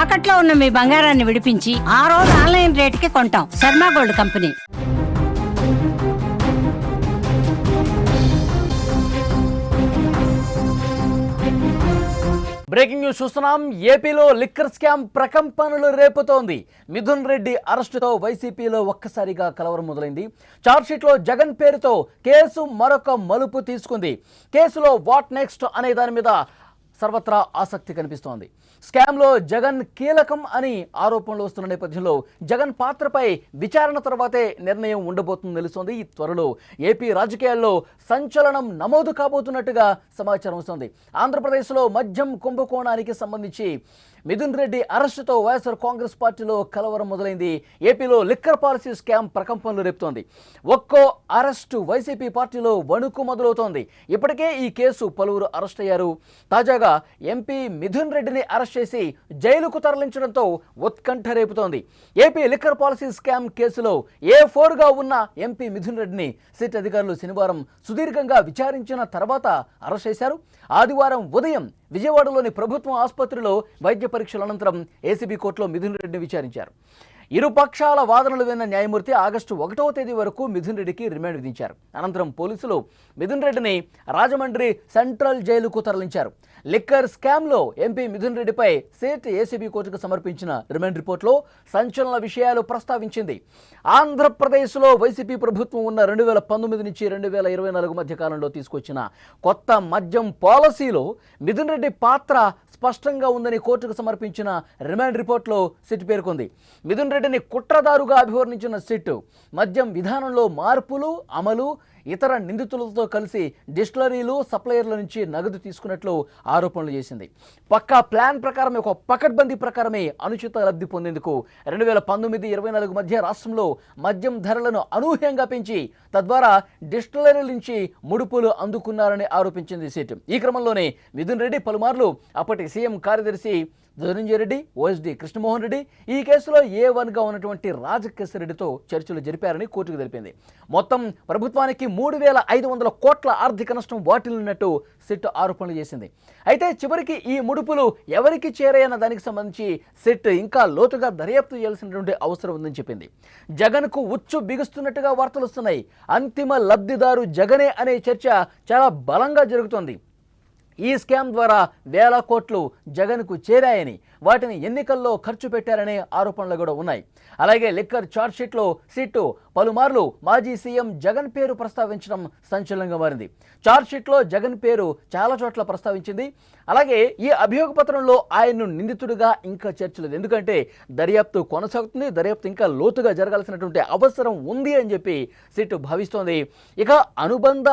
తాకట్లో ఉన్న మీ బంగారాన్ని విడిపించి ఆ రోజు ఆన్లైన్ రేటుకి కొంటాం. Sharma gold company. Breaking news చూస్తున్నాం. ఏపీలో లిక్కర్ స్కామ్ ప్రకంపనలు రేపుతోంది. మిథున్ రెడ్డి అరెస్టుతో వైసీపీలో ఒక్కసారిగా కలవరం మొదలైంది. ఛార్జ్షీట్లో జగన్ పేరుతో కేసు మరొక మలుపు తీసుకుంది. కేసులో వాట్ నెక్స్ట్ అనే దాని మీద సర్వత్రా ఆసక్తి కనిపిస్తోంది. స్కామ్లో జగన్ కీలకం అని ఆరోపణలు వస్తున్న నేపథ్యంలో జగన్ పాత్రపై విచారణ తర్వాతే నిర్ణయం ఉండబోతుందని తెలుస్తోంది. ఈ త్వరలో ఏపీ రాజకీయాల్లో సంచలనం నమోదు కాబోతున్నట్టుగా సమాచారం వస్తోంది. ఆంధ్రప్రదేశ్లో మద్యం కుంభకోణానికి సంబంధించి మిథున్ రెడ్డి అరెస్టుతో వైఎస్ఆర్ కాంగ్రెస్ పార్టీలో కలవరం మొదలైంది. ఏపీలో లిక్కర్ పాలసీ స్కామ్ ప్రకంపనలు రేపుతోంది. ఒక్కో అరెస్టు వైసీపీ పార్టీలో వణుకు మొదలవుతోంది. ఇప్పటికే ఈ కేసు పలువురు అరెస్ట్ అయ్యారు. తాజాగా ఎంపీ మిథున్ రెడ్డిని అరెస్ట్ చేసి జైలుకు తరలించడంతో ఉత్కంఠ రేపుతోంది. ఏపీ లిక్కర్ పాలసీ స్కామ్ కేసులో A4గా ఉన్న ఎంపీ మిథున్ రెడ్డిని సిట్ అధికారులు శనివారం సుదీర్ఘంగా విచారించిన తర్వాత అరెస్ట్ చేశారు. ఆదివారం ఉదయం విజయవాడలోని ప్రభుత్వ ఆసుపత్రిలో వైద్య పరీక్షల అనంతరం ఏసీబీ కోర్టులో మిథున్ రెడ్డిని విచారించారు. ఇరు పక్షాల వాదనలు విన్న న్యాయమూర్తి ఆగస్టు 1వ తేదీ వరకు మిథున్ రెడ్డికి రిమాండ్ విధించారు. అనంతరం పోలీసులు మిథున్ రెడ్డిని రాజమండ్రి సెంట్రల్ జైలుకు తరలించారు. లిక్కర్ స్కామ్లో ఎంపీ మిథున్ రెడ్డిపై సిట్ ఏసీబీ కోర్టుకు సమర్పించిన రిమాండ్ రిపోర్ట్లో సంచలన విషయాలు ప్రస్తావించింది. ఆంధ్రప్రదేశ్లో వైసీపీ ప్రభుత్వం ఉన్న 2019 నుంచి 2024 మధ్య కాలంలో తీసుకొచ్చిన కొత్త మద్యం పాలసీలో మిథున్ రెడ్డి పాత్ర స్పష్టంగా ఉందని కోర్టుకు సమర్పించిన రిమాండ్ రిపోర్ట్లో సిట్ పేర్కొంది. మిథున్ రెడ్డిని కుట్రదారుగా అభివర్ణించిన సిట్ మద్యం విధానంలో మార్పులు అమలు, ఇతర నిందితులతో కలిసి డిస్టిలరీలు, సప్లయర్ల నుంచి నగదు తీసుకున్నట్లు ఆరోపణలు చేసింది. పక్కా ప్లాన్ ప్రకారమే, ఒక పకడ్బందీ ప్రకారమే అనుచిత లబ్ధి పొందేందుకు 2019-24 మధ్య రాష్ట్రంలో మద్యం ధరలను అనూహ్యంగా పెంచి తద్వారా డిస్టిలరీల నుంచి ముడుపులు అందుకున్నారని ఆరోపించింది సిట్. ఈ క్రమంలోనే మిథున్ రెడ్డి పలుమార్లు అప్పటి సీఎం కార్యదర్శి ధనంజయ రెడ్డి, ఓఎస్డీ కృష్ణమోహన్ రెడ్డి ఈ కేసులో A1గా ఉన్నటువంటి రాజకేశ్వర రెడ్డితో చర్చలు జరిపారని కోర్టుకు తెలిపింది. మొత్తం ప్రభుత్వానికి 3,500 కోట్ల ఆర్థిక నష్టం వాటిల్లినట్టు సిట్ ఆరోపణలు చేసింది. అయితే చివరికి ఈ ముడుపులు ఎవరికి చేరాయన్న దానికి సంబంధించి సిట్ ఇంకా లోతుగా దర్యాప్తు చేయాల్సినటువంటి అవసరం ఉందని చెప్పింది. జగన్కు ఉచ్చు బిగుస్తున్నట్టుగా వార్తలు వస్తున్నాయి. అంతిమ లబ్ధిదారు జగనే అనే చర్చ చాలా బలంగా జరుగుతోంది. ఈ స్కామ్ ద్వారా వేల కోట్లు జగన్కు చేరాయని, వాటిని ఎన్నికల్లో ఖర్చు పెట్టారనే ఆరోపణలు కూడా ఉన్నాయి. అలాగే లిక్కర్ ఛార్జ్షీట్లో సిట్టు పలుమార్లు మాజీ సీఎం జగన్ పేరు ప్రస్తావించడం సంచలనంగా మారింది. ఛార్జ్షీట్లో జగన్ పేరు చాలా చోట్ల ప్రస్తావించింది. అలాగే ఈ అభియోగ పత్రంలో ఆయన్ను నిందితుడిగా ఇంకా చేర్చలేదు. ఎందుకంటే దర్యాప్తు కొనసాగుతుంది, దర్యాప్తు ఇంకా లోతుగా జరగాల్సినటువంటి అవసరం ఉంది అని చెప్పి సిట్టు భావిస్తోంది. ఇక అనుబంధ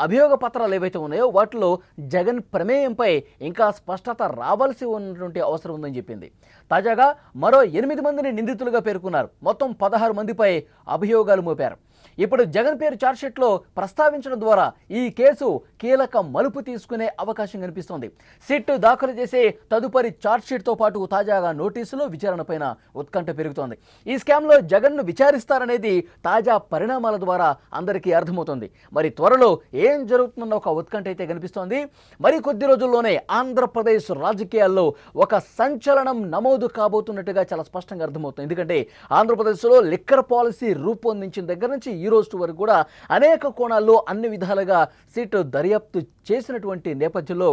అభియోగ పత్రాలు ఏవైతే ఉన్నాయో వాటిలో జగన్ ప్రమేయంపై ఇంకా స్పష్టత రావాల్సి ఉన్నటువంటి అవసరం ఉందని చెప్పింది. తాజాగా మరో 8 మందిని నిందితులుగా పేర్కొన్నారు. మొత్తం 16 మందిపై అభియోగాలు మోపారు. ఇప్పుడు జగన్ పేరు ఛార్జ్షీట్లో ప్రస్తావించడం ద్వారా ఈ కేసు కీలక మలుపు తీసుకునే అవకాశం కనిపిస్తోంది. సిట్ దాఖలు చేసే తదుపరి ఛార్జ్షీట్తో పాటు తాజాగా నోటీసులు, విచారణపైన ఉత్కంఠ పెరుగుతోంది. ఈ స్కామ్లో జగన్ను విచారిస్తారనేది తాజా పరిణామాల ద్వారా అందరికీ అర్థమవుతోంది. మరి త్వరలో ఏం జరుగుతుందన్న ఒక ఉత్కంఠ అయితే కనిపిస్తోంది. మరి కొద్ది రోజుల్లోనే ఆంధ్రప్రదేశ్ రాజకీయాల్లో ఒక సంచలనం నమోదు కాబోతున్నట్టుగా చాలా స్పష్టంగా అర్థమవుతుంది. ఎందుకంటే ఆంధ్రప్రదేశ్లో లిక్కర్ పాలసీ రూపొందించిన దగ్గర నుంచి ఈ రోజు వరకు కూడా అనేక కోణాల్లో అన్ని విధాలుగా సిట్ దర్యాప్తు చేసినటువంటి నేపథ్యంలో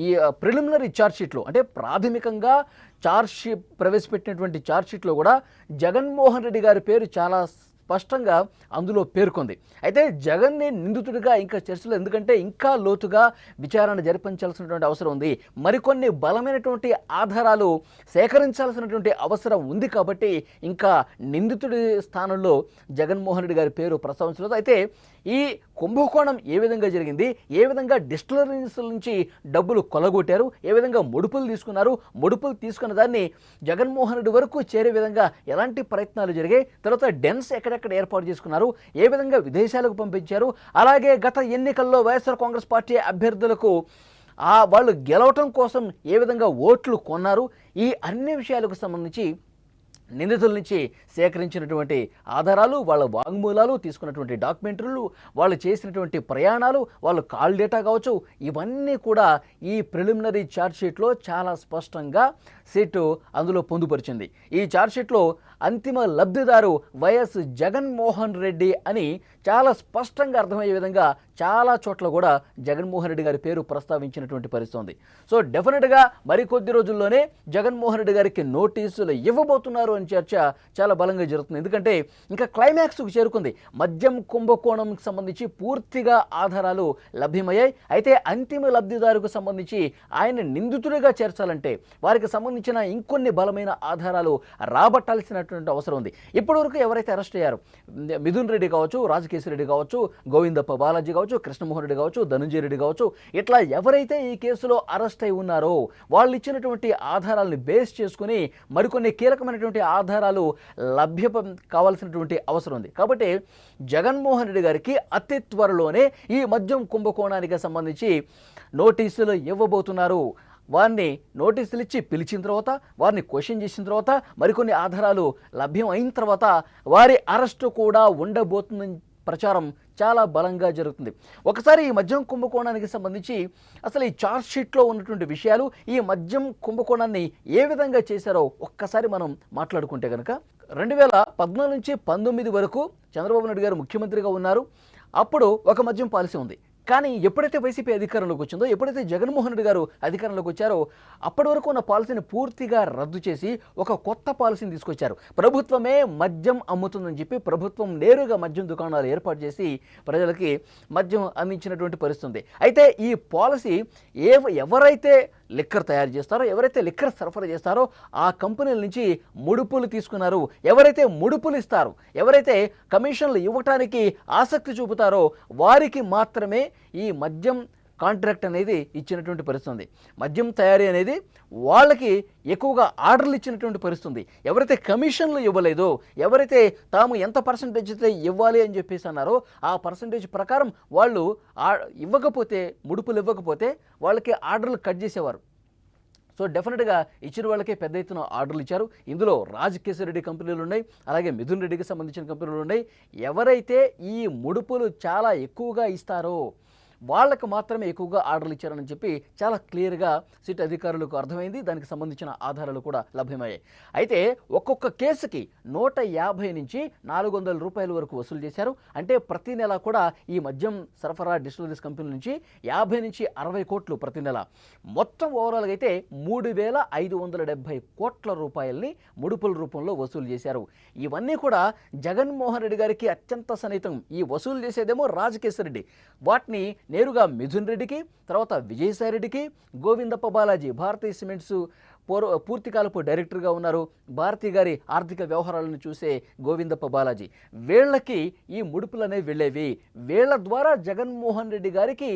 ఈ ప్రిలిమినరీ ఛార్జ్షీట్లో, అంటే ప్రాథమికంగా ఛార్జ్షీట్ ప్రవేశపెట్టినటువంటి ఛార్జ్షీట్లో కూడా జగన్మోహన్ రెడ్డి గారి పేరు చాలా స్పష్టంగా అందులో పేర్కొంది. అయితే జగన్ని నిందితుడిగా ఇంకా చర్చలు, ఎందుకంటే ఇంకా లోతుగా విచారణ జరిపించాల్సినటువంటి అవసరం ఉంది. మరికొన్ని బలమైనటువంటి ఆధారాలు సేకరించాల్సినటువంటి అవసరం ఉంది. కాబట్టి ఇంకా నిందితుడి స్థానంలో జగన్మోహన్ రెడ్డి గారి పేరు ప్రస్తావించలేదు. అయితే ఈ కుంభకోణం ఏ విధంగా జరిగింది, ఏ విధంగా డిస్టిలరీస్ నుంచి డబ్బులు కొలగొట్టారు, ఏ విధంగా ముడుపులు తీసుకున్నారు, ముడుపులు తీసుకున్న దాన్ని జగన్మోహన్ రెడ్డి వరకు చేరే విధంగా ఎలాంటి ప్రయత్నాలు జరిగాయి, తర్వాత డెన్స్ ఎక్కడెక్కడ ఏర్పాటు చేసుకున్నారు, ఏ విధంగా విదేశాలకు పంపించారు, అలాగే గత ఎన్నికల్లో వైఎస్ఆర్ కాంగ్రెస్ పార్టీ అభ్యర్థులకు వాళ్ళు గెలవటం కోసం ఏ విధంగా ఓట్లు కొన్నారు, ఈ అన్ని విషయాలకు సంబంధించి నిందితుల నుంచి సేకరించినటువంటి ఆధారాలు, వాళ్ళ వాంగ్మూలాలు, తీసుకున్నటువంటి డాక్యుమెంటరీలు, వాళ్ళు చేసినటువంటి ప్రయాణాలు, వాళ్ళు కాల్ డేటా కావచ్చు, ఇవన్నీ కూడా ఈ ప్రిలిమినరీ ఛార్జ్షీట్లో చాలా స్పష్టంగా సిట్ అందులో పొందుపరిచింది. ఈ ఛార్జ్షీట్లో అంతిమ లబ్ధిదారు వైఎస్ జగన్మోహన్ రెడ్డి అని చాలా స్పష్టంగా అర్థమయ్యే విధంగా చాలా చోట్ల కూడా జగన్మోహన్ రెడ్డి గారి పేరు ప్రస్తావించినటువంటి పరిస్థితి ఉంది. సో డెఫినెట్గా మరికొద్ది రోజుల్లోనే జగన్మోహన్ రెడ్డి గారికి నోటీసులు ఇవ్వబోతున్నారు అని చర్చ చాలా బలంగా జరుగుతుంది. ఎందుకంటే ఇంకా క్లైమాక్స్కు చేరుకుంది. మద్యం కుంభకోణంకి సంబంధించి పూర్తిగా ఆధారాలు లభ్యమయ్యాయి. అయితే అంతిమ లబ్ధిదారుకు సంబంధించి ఆయన నిందితుడిగా చేర్చాలంటే వారికి సంబంధించిన ఇంకొన్ని బలమైన ఆధారాలు రాబట్టాల్సినటువంటి అవసరం ఉంది. ఇప్పటివరకు ఎవరైతే అరెస్ట్ అయ్యారు, మిథున్ రెడ్డి కావచ్చు, రాజకేశ్ రెడ్డి కావచ్చు, గోవిందప్ప బాలాజీ కావచ్చు, కృష్ణమోహన్ రెడ్డి కావచ్చు, ధనంజయ రెడ్డి కావచ్చు, ఇట్లా ఎవరైతే ఈ కేసులో అరెస్ట్ అయి ఉన్నారో వాళ్ళు ఇచ్చినటువంటి ఆధారాలను బేస్ చేసుకుని మరికొన్ని కీలకమైనటువంటి ఆధారాలు కావాల్సినటువంటి అవసరం ఉంది. కాబట్టి జగన్మోహన్ రెడ్డి గారికి అతి త్వరలోనే ఈ మద్యం కుంభకోణానికి సంబంధించి నోటీసులు ఇవ్వబోతున్నారు. వారిని నోటీసులు ఇచ్చి పిలిచిన తర్వాత, వారిని క్వశ్చన్ చేసిన తర్వాత, మరికొన్ని ఆధారాలు లభ్యం అయిన తర్వాత వారి అరెస్టు కూడా ఉండబోతుందని ప్రచారం చాలా బలంగా జరుగుతుంది. ఒకసారి ఈ మద్యం కుంభకోణానికి సంబంధించి అసలు ఈ ఛార్జ్షీట్లో ఉన్నటువంటి విషయాలు, ఈ మద్యం కుంభకోణాన్ని ఏ విధంగా చేశారో ఒక్కసారి మనం మాట్లాడుకుంటే కనుక 2014 నుంచి 19 వరకు చంద్రబాబు నాయుడు గారు ముఖ్యమంత్రిగా ఉన్నారు. అప్పుడు ఒక మద్యం పాలసీ ఉంది. కానీ ఎప్పుడైతే వైసీపీ అధికారంలోకి వచ్చిందో, ఎప్పుడైతే జగన్మోహన్ రెడ్డి గారు అధికారంలోకి వచ్చారో అప్పటి వరకు ఉన్న పాలసీని పూర్తిగా రద్దు చేసి ఒక కొత్త పాలసీని తీసుకొచ్చారు. ప్రభుత్వమే మద్యం అమ్ముతుందని చెప్పి ప్రభుత్వం నేరుగా మద్యం దుకాణాలు ఏర్పాటు చేసి ప్రజలకి మద్యం అందించినటువంటి పరిస్థితి ఉంది. అయితే ఈ పాలసీ ఎవరైతే లిక్కర్ తయారు చేస్తారో, ఎవరైతే లిక్కర్ సరఫరా చేస్తారో ఆ కంపెనీల నుంచి ముడుపులు తీసుకున్నారు. ఎవరైతే ముడుపులు ఇస్తారో, ఎవరైతే కమిషన్లు ఇవ్వటానికి ఆసక్తి చూపుతారో వారికి మాత్రమే ఈ మద్యం కాంట్రాక్ట్ అనేది ఇచ్చినటువంటి పరిస్థితి ఉంది. మద్యం తయారీ అనేది వాళ్ళకి ఎక్కువగా ఆర్డర్లు ఇచ్చినటువంటి పరిస్థితి ఉంది. ఎవరైతే కమిషన్లు ఇవ్వలేదో, ఎవరైతే తాము ఎంత పర్సంటేజ్ అయితే ఇవ్వాలి అని చెప్పేసి అన్నారో ఆ పర్సంటేజ్ ప్రకారం వాళ్ళు ఇవ్వకపోతే, ముడుపులు ఇవ్వకపోతే వాళ్ళకి ఆర్డర్లు కట్ చేసేవారు. సో డెఫినెట్గా ఇచ్చిన వాళ్ళకే పెద్ద ఎత్తున ఆర్డర్లు ఇచ్చారు. ఇందులో రాజకేశ్ రెడ్డి కంపెనీలు ఉన్నాయి, అలాగే మిథున్ రెడ్డికి సంబంధించిన కంపెనీలు ఉన్నాయి. ఎవరైతే ఈ ముడుపులు చాలా ఎక్కువగా ఇస్తారో వాళ్ళకు మాత్రమే ఎక్కువగా ఆర్డర్లు ఇచ్చారని చెప్పి చాలా క్లియర్గా సిట్ అధికారులకు అర్థమైంది. దానికి సంబంధించిన ఆధారాలు కూడా లభ్యమయ్యాయి. అయితే ఒక్కొక్క కేసుకి 150 నుంచి 400 రూపాయల వరకు వసూలు చేశారు. అంటే ప్రతి నెల కూడా ఈ మద్యం సరఫరా డిస్టిలరీస్ కంపెనీ నుంచి 50 నుంచి 60 కోట్లు ప్రతి నెల, మొత్తం ఓవరాల్గా అయితే 3,570 కోట్ల రూపాయల్ని ముడుపుల రూపంలో వసూలు చేశారు. ఇవన్నీ కూడా జగన్మోహన్ రెడ్డి గారికి అత్యంత సన్నిహితం. ఈ వసూలు చేసేదేమో రాజకేశ్ రెడ్డి, వాటిని నేరుగా మిథున్ రెడ్డికి, తర్వాత విజయసాయి రెడ్డికి, గోవిందప్ప బాలాజీ భారతీయ సిమెంట్స్ పూర్తికాలపు డైరెక్టర్గా ఉన్నారు. భారతి గారి ఆర్థిక వ్యవహారాలను చూసే గోవిందప్ప బాలాజీ, వీళ్ళకి ఈ ముడుపులు అనేవి వెళ్ళేవి. వీళ్ళ ద్వారా జగన్మోహన్ రెడ్డి గారికి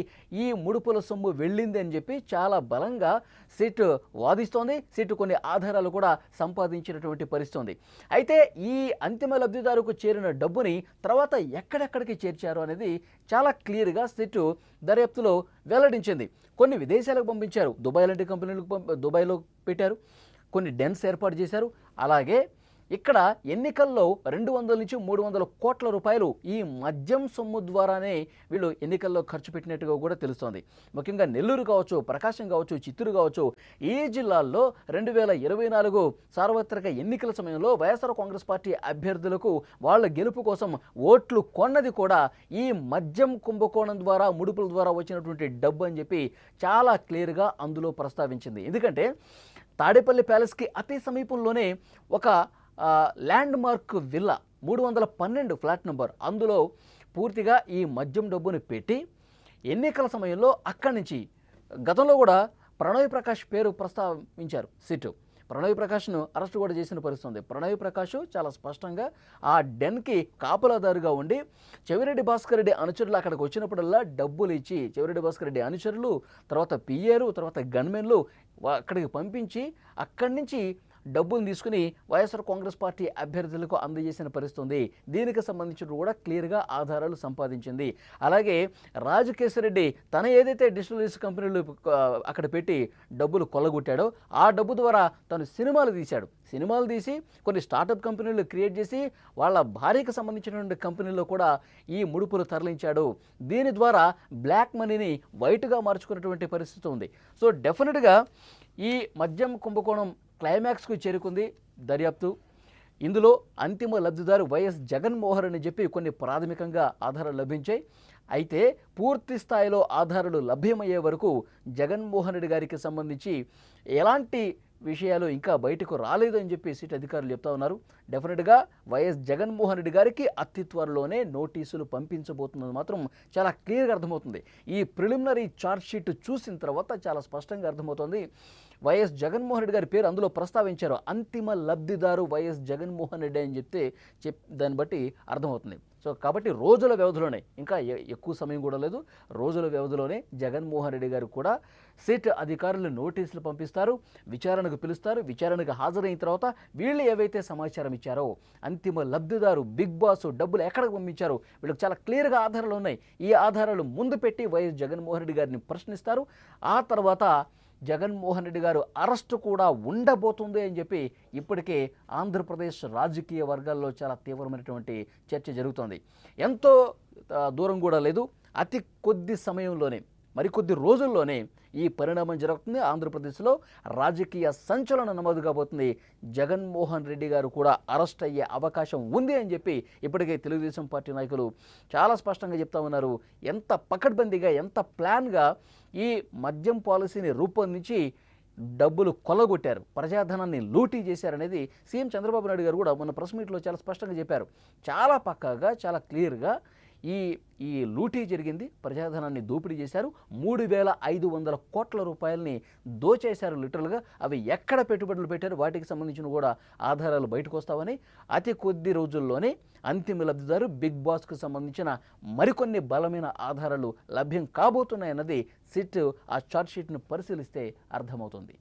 ఈ ముడుపుల సొమ్ము వెళ్ళింది అని చెప్పి చాలా బలంగా సిట్ వాదిస్తోంది. సిట్ కొన్ని ఆధారాలు కూడా సంపాదించినటువంటి పరిస్థితి ఉంది. అయితే ఈ అంతిమ లబ్ధిదారుకు చేరిన డబ్బుని తర్వాత ఎక్కడెక్కడికి చేర్చారు అనేది చాలా క్లియర్గా సిట్ దర్యాప్తులో వెల్లడించింది. కొన్ని విదేశాలకు పంపించారు, దుబాయ్ లాంటి కంపెనీలకు దుబాయ్లో పెట్టారు, కొన్ని డెన్స్ ఏర్పాటు చేశారు. అలాగే ఇక్కడ ఎన్నికల్లో 200 నుంచి 300 కోట్ల రూపాయలు ఈ మద్యం సొమ్ము ద్వారానే వీళ్ళు ఎన్నికల్లో ఖర్చు పెట్టినట్టుగా కూడా తెలుస్తోంది. ముఖ్యంగా నెల్లూరు కావచ్చు, ప్రకాశం కావచ్చు, చిత్తూరు కావచ్చు, ఈ జిల్లాల్లో 2024 సార్వత్రిక ఎన్నికల సమయంలో వైఎస్ఆర్ కాంగ్రెస్ పార్టీ అభ్యర్థులకు వాళ్ళ గెలుపు కోసం ఓట్లు కొన్నది కూడా ఈ మద్యం కుంభకోణం ద్వారా, ముడుపుల ద్వారా వచ్చినటువంటి డబ్బు అని చెప్పి చాలా క్లియర్గా అందులో ప్రస్తావించింది. ఎందుకంటే తాడేపల్లి ప్యాలెస్కి అతి సమీపంలోనే ఒక land mark villa 312 flat number, అందులో పూర్తిగా ఈ మద్యం డబ్బుని పెట్టి ఎన్నికల సమయంలో అక్కడి నుంచి గతంలో కూడా ప్రణయ్ ప్రకాష్ పేరు ప్రస్తావించారు సిట్. ప్రణయ్ ప్రకాష్ను అరెస్ట్ కూడా చేసిన పరిస్థితి ఉంది. ప్రణయ్ ప్రకాష్ చాలా స్పష్టంగా ఆ డెన్కి కాపలాదారుగా ఉండి చెవిరెడ్డి భాస్కర్ రెడ్డి అనుచరులు అక్కడికి వచ్చినప్పుడల్లా డబ్బులు ఇచ్చి, చెవిరెడ్డి భాస్కర్ రెడ్డి అనుచరులు, తర్వాత పిఏలు, తర్వాత గన్మెన్లు అక్కడికి పంపించి అక్కడి నుంచి డబ్బులు తీసుకుని వైఎస్ఆర్ కాంగ్రెస్ పార్టీ అభ్యర్థులకు అందజేసిన పరిస్థితి ఉంది. దీనికి సంబంధించి కూడా క్లియర్గా ఆధారాలు సంపాదించింది. అలాగే రాజకేశ్వరరెడ్డి తన ఏదైతే డిజిటల్ కంపెనీలు అక్కడ పెట్టి డబ్బులు కొల్లగొట్టాడో ఆ డబ్బు ద్వారా తను సినిమాలు తీసి కొన్ని స్టార్టప్ కంపెనీలు క్రియేట్ చేసి వాళ్ళ భార్యకు సంబంధించినటువంటి కంపెనీల్లో కూడా ఈ ముడుపులు తరలించాడు. దీని ద్వారా బ్లాక్ మనీని వైట్గా మార్చుకున్నటువంటి పరిస్థితి ఉంది. సో డెఫినెట్గా ఈ మద్యం కుంభకోణం క్లైమాక్స్కు చేరుకుంది దర్యాప్తు. ఇందులో అంతిమ లబ్ధిదారు వైఎస్ జగన్మోహన్ అని చెప్పి కొన్ని ప్రాథమికంగా ఆధారాలు లభించాయి. అయితే పూర్తి స్థాయిలో ఆధారాలు లభ్యమయ్యే వరకు జగన్మోహన్ రెడ్డి గారికి సంబంధించి ఎలాంటి విషయాలు ఇంకా బయటకు రాలేదు అని చెప్పి సిట్ అధికారులు చెప్తా ఉన్నారు. డెఫినెట్గా వైఎస్ జగన్మోహన్ రెడ్డి గారికి అతి త్వరలోనే నోటీసులు పంపించబోతున్నది మాత్రం చాలా క్లియర్గా అర్థమవుతుంది. ఈ ప్రిలిమినరీ ఛార్జ్ షీట్ చూసిన తర్వాత చాలా స్పష్టంగా అర్థమవుతుంది. వైఎస్ జగన్మోహన్ రెడ్డి గారి పేరు అందులో ప్రస్తావించారు. అంతిమ లబ్ధిదారు వైఎస్ జగన్మోహన్ రెడ్డి అని దాన్ని బట్టి అర్థమవుతుంది. సో కాబట్టి రోజుల వ్యవధిలోనే, ఇంకా ఎక్కువ సమయం కూడా లేదు, రోజుల వ్యవధిలోనే జగన్మోహన్ రెడ్డి గారు కూడా సిట్ అధికారులు నోటీసులు పంపిస్తారు, విచారణకు పిలుస్తారు. విచారణకు హాజరైన తర్వాత వీళ్ళు ఏవైతే సమాచారం ఇచ్చారో అంతిమ లబ్ధిదారు బిగ్ బాస్ డబ్బులు ఎక్కడికి పంపించారో వీళ్ళకి చాలా క్లియర్గా ఆధారాలు ఉన్నాయి. ఈ ఆధారాలు ముందు పెట్టి వైఎస్ జగన్మోహన్ రెడ్డి గారిని ప్రశ్నిస్తారు. ఆ తర్వాత జగన్మోహన్ రెడ్డి గారు అరెస్టు కూడా ఉండబోతుంది అని చెప్పి ఇప్పటికే ఆంధ్రప్రదేశ్ రాజకీయ వర్గాల్లో చాలా తీవ్రమైనటువంటి చర్చ జరుగుతోంది. ఎంతో దూరం కూడా లేదు, అతి కొద్ది సమయంలోనే, మరికొద్ది రోజుల్లోనే ఈ పరిణామం జరుగుతుంది. ఆంధ్రప్రదేశ్లో రాజకీయ సంచలనం నమోదు కాబోతుంది. జగన్మోహన్ రెడ్డి గారు కూడా అరెస్ట్ అయ్యే అవకాశం ఉంది అని చెప్పి ఇప్పటికే తెలుగుదేశం పార్టీ నాయకులు చాలా స్పష్టంగా చెప్తా ఉన్నారు. ఎంత పకడ్బందీగా, ఎంత ప్లాన్గా ఈ మద్యం పాలసీని రూపొందించి డబ్బులు కొల్లగొట్టారు, ప్రజాధనాన్ని లూటీ చేశారనేది సీఎం చంద్రబాబు నాయుడు గారు కూడా మొన్న ప్రెస్ మీట్లో చాలా స్పష్టంగా చెప్పారు. చాలా పక్కాగా, చాలా క్లియర్గా ఈ లూటీ జరిగింది, ప్రజాధనాన్ని దోపిడీ చేశారు, 3,500 కోట్ల రూపాయలని దోచేశారు లిటరల్గా. అవి ఎక్కడ పెట్టుబడులు పెట్టారు వాటికి సంబంధించిన కూడా ఆధారాలు బయటకు వస్తామని, అతి కొద్ది రోజుల్లోనే అంతిమ లబ్ధిదారు బిగ్ బాస్కు సంబంధించిన మరికొన్ని బలమైన ఆధారాలు లభ్యం కాబోతున్నాయన్నది సిట్ ఆ ఛార్జ్షీట్ను పరిశీలిస్తే అర్థమవుతుంది.